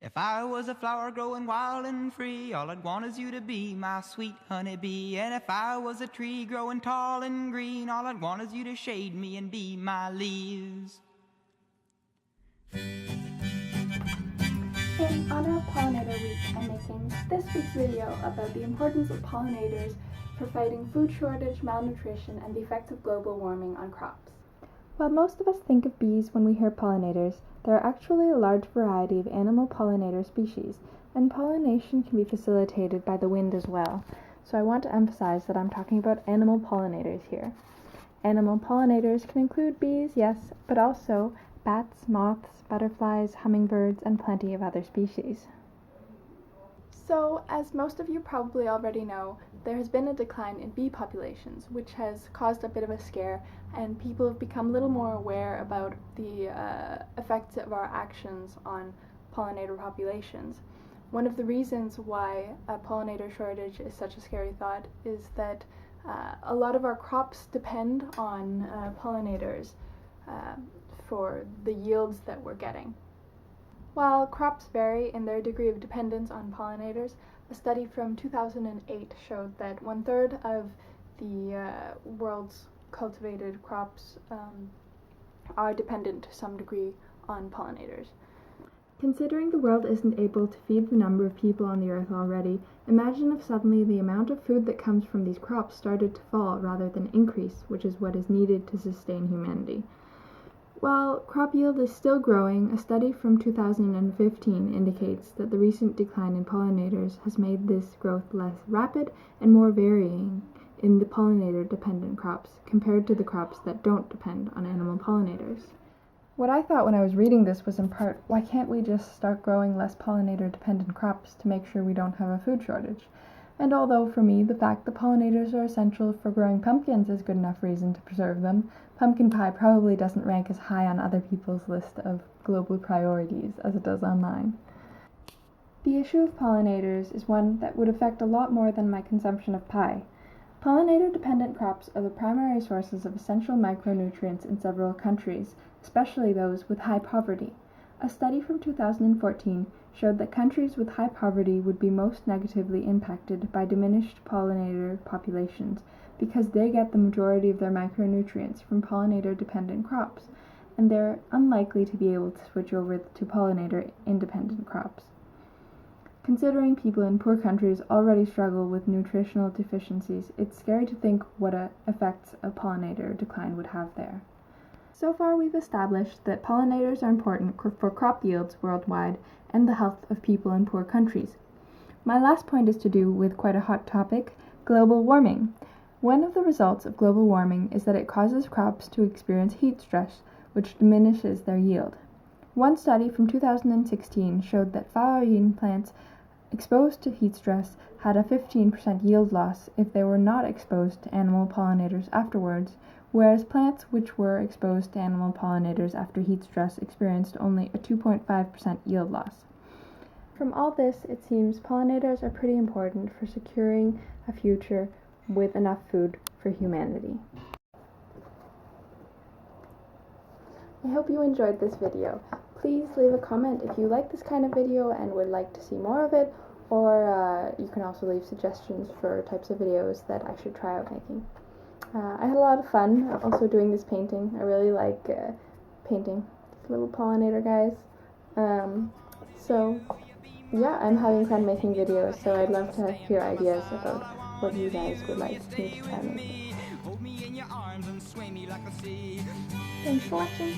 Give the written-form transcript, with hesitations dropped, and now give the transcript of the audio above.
If I was a flower growing wild and free, all I'd want is you to be my sweet honeybee. And if I was a tree growing tall and green, all I'd want is you to shade me and be my leaves. In honor of Pollinator Week, I'm making this week's video about the importance of pollinators for fighting food shortage, malnutrition, and the effects of global warming on crops. While most of us think of bees when we hear pollinators, there are actually a large variety of animal pollinator species, and pollination can be facilitated by the wind as well. So I want to emphasize that I'm talking about animal pollinators here. Animal pollinators can include bees, yes, but also bats, moths, butterflies, hummingbirds, and plenty of other species. So, as most of you probably already know, there has been a decline in bee populations, which has caused a bit of a scare, and people have become a little more aware about the effects of our actions on pollinator populations. One of the reasons why a pollinator shortage is such a scary thought is that a lot of our crops depend on pollinators for the yields that we're getting. While crops vary in their degree of dependence on pollinators, a study from 2008 showed that 1/3 of the world's cultivated crops are dependent to some degree on pollinators. Considering the world isn't able to feed the number of people on the earth already, imagine if suddenly the amount of food that comes from these crops started to fall rather than increase, which is what is needed to sustain humanity. While crop yield is still growing, a study from 2015 indicates that the recent decline in pollinators has made this growth less rapid and more varying in the pollinator-dependent crops compared to the crops that don't depend on animal pollinators. What I thought when I was reading this was in part, why can't we just start growing less pollinator-dependent crops to make sure we don't have a food shortage? And although for me the fact that pollinators are essential for growing pumpkins is good enough reason to preserve them, pumpkin pie probably doesn't rank as high on other people's list of global priorities as it does on mine. The issue of pollinators is one that would affect a lot more than my consumption of pie. Pollinator-dependent crops are the primary sources of essential micronutrients in several countries, especially those with high poverty. A study from 2014 showed that countries with high poverty would be most negatively impacted by diminished pollinator populations because they get the majority of their micronutrients from pollinator-dependent crops, and they're unlikely to be able to switch over to pollinator-independent crops. Considering people in poor countries already struggle with nutritional deficiencies, it's scary to think what effects a pollinator decline would have there. So far we've established that pollinators are important for crop yields worldwide and the health of people in poor countries. My last point is to do with quite a hot topic, global warming. One of the results of global warming is that it causes crops to experience heat stress, which diminishes their yield. One study from 2016 showed that flowering plants exposed to heat stress had a 15% yield loss if they were not exposed to animal pollinators afterwards, whereas plants which were exposed to animal pollinators after heat stress experienced only a 2.5% yield loss. From all this, it seems pollinators are pretty important for securing a future with enough food for humanity. I hope you enjoyed this video. Please leave a comment if you like this kind of video and would like to see more of it, or you can also leave suggestions for types of videos that I should try out making. I had a lot of fun also doing this painting. I really like painting these little pollinator guys. So yeah, I'm having fun making videos, so I'd love to hear ideas about what you guys would like me to try making. Thanks for watching.